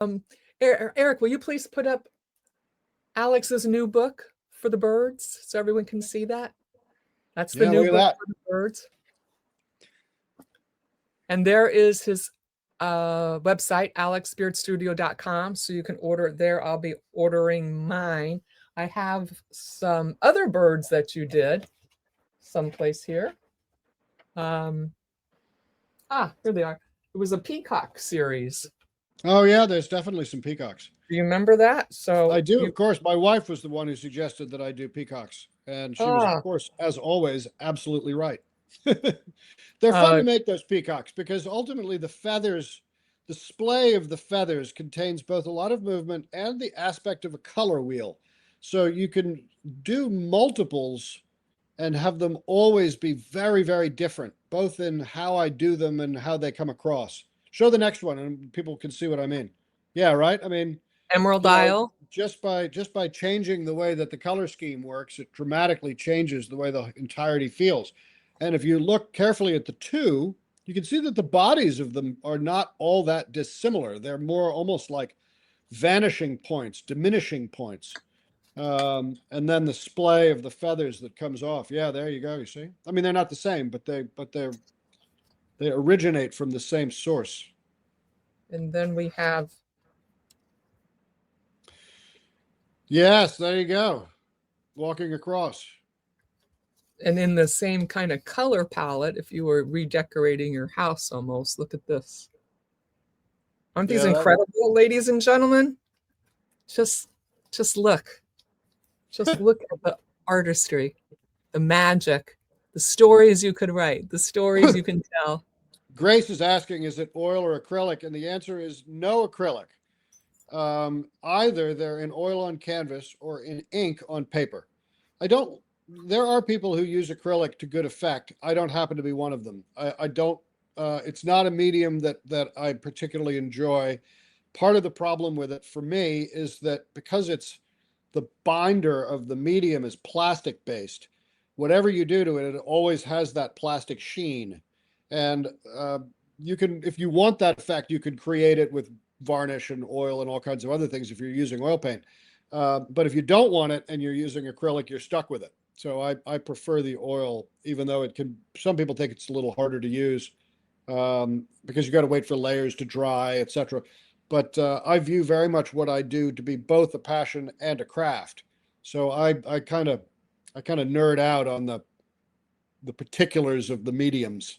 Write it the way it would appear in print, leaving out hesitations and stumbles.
Um, Eric, will you please put up Alex's new book for the birds so everyone can see that? That's the Yeah, new look at book that. for the birds. And there is his website, alexbeardstudio.com. So you can order it there. I'll be ordering mine. I have some other birds that you did someplace here. Here they are. It was a peacock series. Oh yeah, there's definitely some peacocks. Do you remember that? So I do, you of course. My wife was the one who suggested that I do peacocks, and she was, of ah course, as always, absolutely right. They're fun uh to make, those peacocks, because ultimately the feathers, the splay of the feathers contains both a lot of movement and the aspect of a color wheel. So you can do multiples and have them always be very, very different, both in how I do them and how they come across. Show the next one and people can see what I mean. Yeah, right. I mean, Emerald you know, Isle. just by changing the way that the color scheme works, it dramatically changes the way the entirety feels. And if you look carefully at the two, you can see that the bodies of them are not all that dissimilar. They're more almost like vanishing points, diminishing points. And then the splay of the feathers that comes off. Yeah, there you go. You see? I mean, they're not the same, but they originate from the same source. And then we have, Yes, there you go. Walking across. and in the same kind of color palette, if you were redecorating your house almost, look at this. Aren't these Yeah, that, incredible, ladies and gentlemen? Just just look. Just look at the artistry, the magic, the stories you could write, the stories you can tell. Grace is asking, is it oil or acrylic? And the answer is no acrylic. Either they're in oil on canvas or in ink on paper. I don't, there are people who use acrylic to good effect. I don't happen to be one of them. I don't, it's not a medium that I particularly enjoy. Part of the problem with it for me is that because it's the binder of the medium is plastic based, whatever you do to it, it always has that plastic sheen. And you can, if you want that effect, you can create it with varnish and oil and all kinds of other things if you're using oil paint. But if you don't want it and you're using acrylic, you're stuck with it. So I prefer the oil, even though it can, some people think it's a little harder to use because you got to wait for layers to dry, etc. But I view very much what I do to be both a passion and a craft. So I kind of nerd out on the particulars of the mediums.